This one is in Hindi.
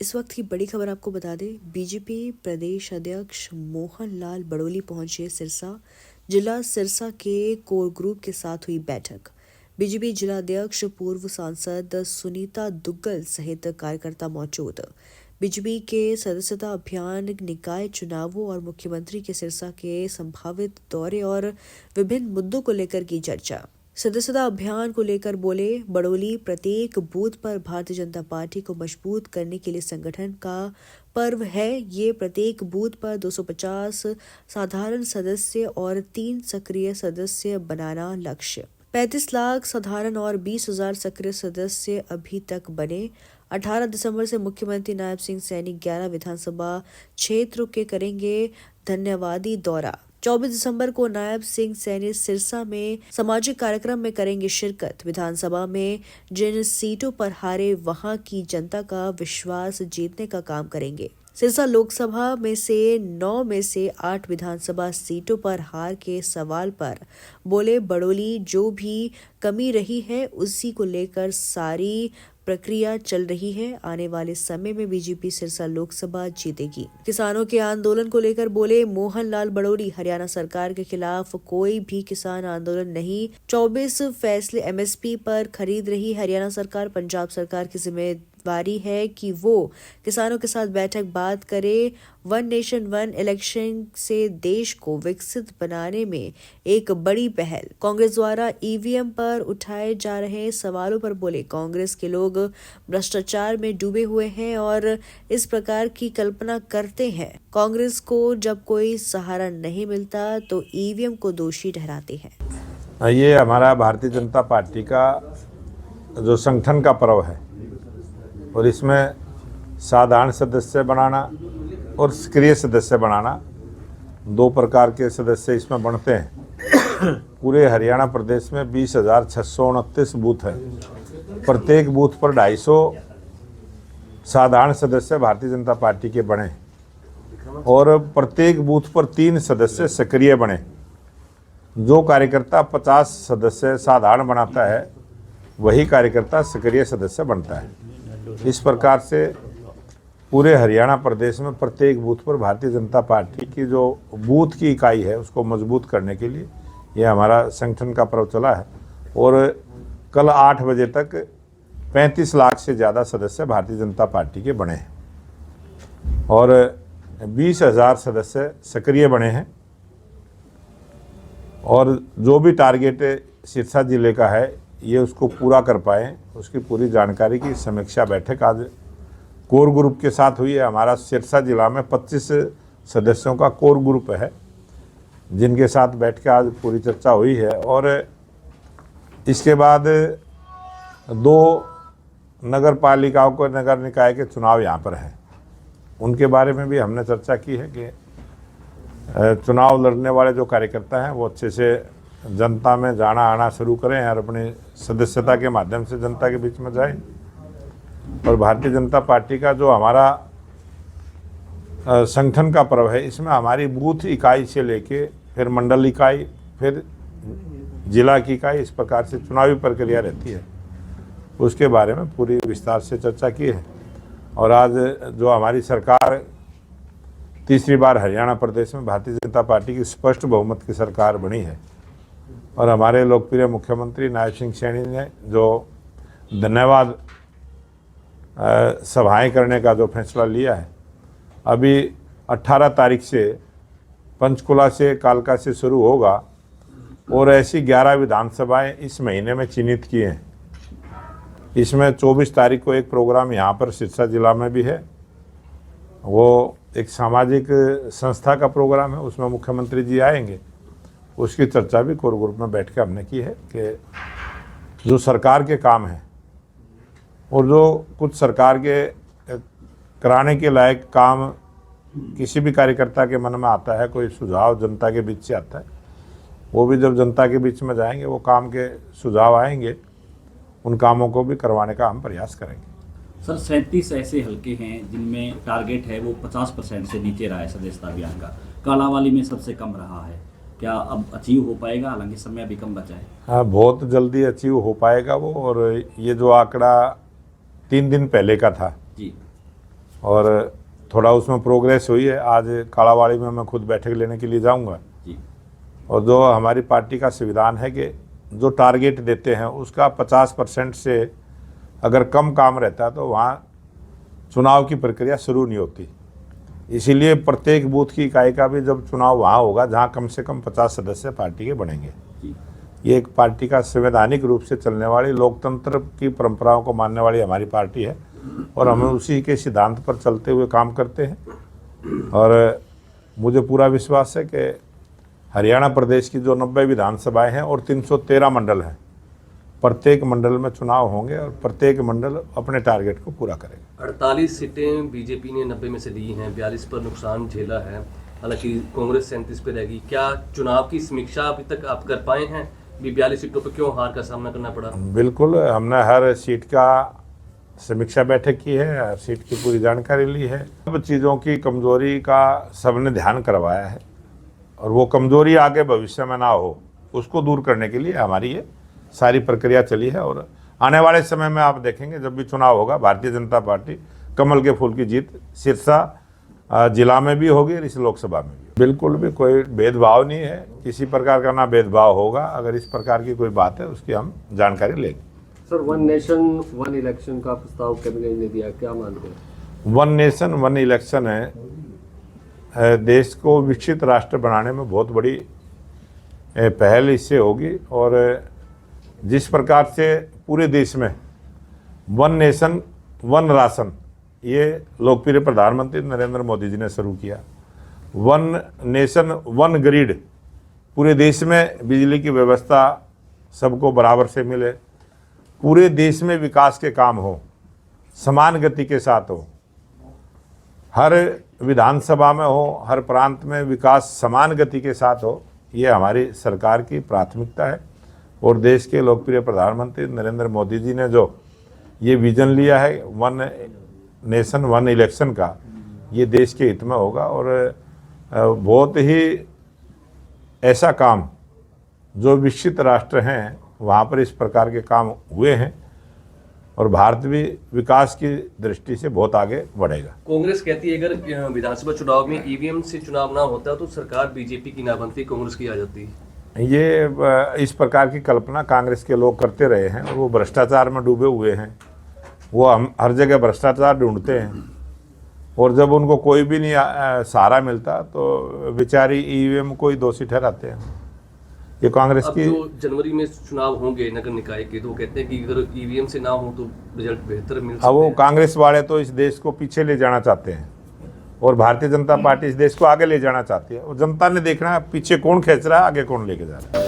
इस वक्त की बड़ी खबर आपको बता दें, बीजेपी प्रदेश अध्यक्ष मोहन लाल बड़ोली पहुंचे सिरसा। जिला सिरसा के कोर ग्रुप के साथ हुई बैठक। बीजेपी जिला अध्यक्ष पूर्व सांसद सुनीता दुग्गल सहित कार्यकर्ता मौजूद। बीजेपी के सदस्यता अभियान, निकाय चुनावों और मुख्यमंत्री के सिरसा के संभावित दौरे और विभिन्न मुद्दों को लेकर की चर्चा। सदस्यता अभियान को लेकर बोले बड़ोली, प्रत्येक बूथ पर भारतीय जनता पार्टी को मजबूत करने के लिए संगठन का पर्व है। ये प्रत्येक बूथ पर 250 साधारण सदस्य और 3 सक्रिय सदस्य बनाना लक्ष्य। 35 लाख साधारण और 20,000 सक्रिय सदस्य अभी तक बने। 18 दिसंबर से मुख्यमंत्री नायब सिंह सैनी 11 विधानसभा क्षेत्रों के करेंगे धन्यवादी दौरा। 24 दिसंबर को नायब सिंह सैनी सिरसा में सामाजिक कार्यक्रम में करेंगे शिरकत। विधानसभा में जिन सीटों पर हारे, वहां की जनता का विश्वास जीतने का काम करेंगे। सिरसा लोकसभा में से 9 में से 8 विधानसभा सीटों पर हार के सवाल पर बोले बड़ोली, जो भी कमी रही है उसी को लेकर सारी प्रक्रिया चल रही है। आने वाले समय में बीजेपी सिरसा लोकसभा जीतेगी। किसानों के आंदोलन को लेकर बोले मोहन लाल बड़ोली, हरियाणा सरकार के खिलाफ कोई भी किसान आंदोलन नहीं। 24 फैसले एमएसपी पर खरीद रही हरियाणा सरकार। पंजाब सरकार की जिम्मेदारी है कि वो किसानों के साथ बैठक बात करे। वन नेशन वन इलेक्शन से देश को विकसित बनाने में एक बड़ी पहल। कांग्रेस द्वारा ईवीएम पर उठाए जा रहे सवालों पर बोले कांग्रेस के लोग भ्रष्टाचार में डूबे हुए हैं और इस प्रकार की कल्पना करते हैं। कांग्रेस को जब कोई सहारा नहीं मिलता तो ईवीएम को दोषी ठहराते हैं। ये हमारा भारतीय जनता पार्टी का जो संगठन का पर्व है और इसमें साधारण सदस्य बनाना और सक्रिय सदस्य बनाना, 2 प्रकार के सदस्य इसमें बनते हैं। पूरे हरियाणा प्रदेश में 20,629 बूथ हैं। प्रत्येक बूथ पर 250 साधारण सदस्य भारतीय जनता पार्टी के बने और प्रत्येक बूथ पर 3 सदस्य सक्रिय बने। जो कार्यकर्ता 50 सदस्य साधारण बनाता है, वही कार्यकर्ता सक्रिय सदस्य बनता है। इस प्रकार से पूरे हरियाणा प्रदेश में प्रत्येक बूथ पर भारतीय जनता पार्टी की जो बूथ की इकाई है उसको मजबूत करने के लिए ये हमारा संगठन का पर्व चला है। और कल 8 बजे तक 35 लाख से ज़्यादा सदस्य भारतीय जनता पार्टी के बने हैं और 20,000 सदस्य सक्रिय बने हैं। और जो भी टारगेट सिरसा जिले का है, ये उसको पूरा कर पाएँ, उसकी पूरी जानकारी की समीक्षा बैठक आज कोर ग्रुप के साथ हुई है। हमारा सिरसा जिला में 25 सदस्यों का कोर ग्रुप है, जिनके साथ बैठ के आज पूरी चर्चा हुई है। और इसके बाद 2 नगर पालिकाओं को, नगर निकाय के चुनाव यहाँ पर हैं, उनके बारे में भी हमने चर्चा की है कि चुनाव लड़ने वाले जो कार्यकर्ता हैं वो अच्छे से जनता में जाना आना शुरू करें और अपनी सदस्यता के माध्यम से जनता के बीच में जाएं। और भारतीय जनता पार्टी का जो हमारा संगठन का पर्व है, इसमें हमारी बूथ इकाई से लेके फिर मंडल इकाई, फिर जिला की इकाई, इस प्रकार से चुनावी प्रक्रिया रहती है। उसके बारे में पूरी विस्तार से चर्चा की है। और आज जो हमारी सरकार तीसरी बार हरियाणा प्रदेश में भारतीय जनता पार्टी की स्पष्ट बहुमत की सरकार बनी है और हमारे लोकप्रिय मुख्यमंत्री नायब सिंह सैनी ने जो धन्यवाद सभाएं करने का जो फैसला लिया है, अभी 18 तारीख से पंचकुला से, कालका से शुरू होगा और ऐसी 11 विधानसभाएं इस महीने में चिन्हित की हैं। इसमें 24 तारीख को एक प्रोग्राम यहाँ पर सिरसा जिला में भी है। वो एक सामाजिक संस्था का प्रोग्राम है, उसमें मुख्यमंत्री जी आएंगे। उसकी चर्चा भी कोर ग्रुप में बैठ के हमने की है कि जो सरकार के काम हैं और जो कुछ सरकार के कराने के लायक काम किसी भी कार्यकर्ता के मन में आता है, कोई सुझाव जनता के बीच से आता है, वो भी जब जनता के बीच में जाएंगे, वो काम के सुझाव आएंगे, उन कामों को भी करवाने का हम प्रयास करेंगे। सर, 37 ऐसे हलके हैं जिनमें टारगेट है वो 50% से नीचे रहा है सदस्यता अभियान का। कालांवाली में सबसे कम रहा है, क्या अब अचीव हो पाएगा? हालांकि समय अभी कम बचा है। हाँ, बहुत जल्दी अचीव हो पाएगा वो। और ये जो आंकड़ा 3 दिन पहले का था जी, और थोड़ा उसमें प्रोग्रेस हुई है। आज कालावाड़ी में मैं खुद बैठक लेने के लिए जाऊंगा। जी। और जो हमारी पार्टी का संविधान है कि जो टारगेट देते हैं उसका 50% से अगर कम काम रहता है तो वहाँ चुनाव की प्रक्रिया शुरू नहीं होती। इसीलिए प्रत्येक बूथ की इकाई का भी जब चुनाव वहाँ होगा जहाँ कम से कम 50 सदस्य पार्टी के बनेंगे। जी। ये एक पार्टी का संवैधानिक रूप से चलने वाली, लोकतंत्र की परंपराओं को मानने वाली हमारी पार्टी है और हम उसी के सिद्धांत पर चलते हुए काम करते हैं। और मुझे पूरा विश्वास है कि हरियाणा प्रदेश की जो 90 विधानसभाएं हैं और 313 मंडल हैं, प्रत्येक मंडल में चुनाव होंगे और प्रत्येक मंडल अपने टारगेट को पूरा करेगा। 48 सीटें बीजेपी ने 90 में से ली हैं, 42 पर नुकसान झेला है, हालांकि कांग्रेस 37 पे रहेगी। क्या चुनाव की समीक्षा अभी तक आप कर पाए हैं? 42 सीटों पर क्यों हार का सामना करना पड़ा? बिल्कुल, हमने हर सीट का समीक्षा बैठक की है, हर सीट की पूरी जानकारी ली है। सब चीज़ों की कमजोरी का सबने ध्यान करवाया है और वो कमजोरी आगे भविष्य में ना हो उसको दूर करने के लिए हमारी ये सारी प्रक्रिया चली है। और आने वाले समय में आप देखेंगे जब भी चुनाव होगा, भारतीय जनता पार्टी कमल के फूल की जीत सिरसा जिला में भी होगी और इस लोकसभा में भी। बिल्कुल भी कोई भेदभाव नहीं है, किसी प्रकार का ना भेदभाव होगा। अगर इस प्रकार की कोई बात है उसकी हम जानकारी लेंगे। Sir, one nation one election का प्रस्ताव कैबिनेट ने दिया, क्या मानते हैं? वन नेशन वन इलेक्शन है देश को विकसित राष्ट्र बनाने में बहुत बड़ी पहल इससे होगी। और जिस प्रकार से पूरे देश में वन नेशन वन राशन ये लोकप्रिय प्रधानमंत्री नरेंद्र मोदी जी ने शुरू किया, वन नेशन वन ग्रिड, पूरे देश में बिजली की व्यवस्था सबको बराबर से मिले, पूरे देश में विकास के काम हो, समान गति के साथ हो, हर विधानसभा में हो, हर प्रांत में विकास समान गति के साथ हो, ये हमारी सरकार की प्राथमिकता है। और देश के लोकप्रिय प्रधानमंत्री नरेंद्र मोदी जी ने जो ये विजन लिया है वन नेशन वन इलेक्शन का, ये देश के हित में होगा। और बहुत ही ऐसा काम जो विकसित राष्ट्र हैं वहाँ पर इस प्रकार के काम हुए हैं और भारत भी विकास की दृष्टि से बहुत आगे बढ़ेगा। कांग्रेस कहती है अगर विधानसभा चुनाव में ईवीएम से चुनाव ना होता तो सरकार बीजेपी की ना बनती, कांग्रेस की आ जाती। ये इस प्रकार की कल्पना कांग्रेस के लोग करते रहे हैं और वो भ्रष्टाचार में डूबे हुए हैं। वो हम हर जगह भ्रष्टाचार ढूंढते हैं और जब उनको कोई भी नहीं सहारा मिलता तो बेचारी ईवीएम को ही दोषी ठहराते हैं। ये कांग्रेस की जो जनवरी में चुनाव होंगे नगर निकाय के, तो वो कहते हैं कि अगर ईवीएम से ना हो तो रिजल्ट बेहतर मिल सकते हैं। वो कांग्रेस वाले तो इस देश को पीछे ले जाना चाहते हैं और भारतीय जनता पार्टी इस देश को आगे ले जाना चाहती है। और जनता ने देखना है पीछे कौन खींच रहा है, आगे कौन लेके जा रहा है।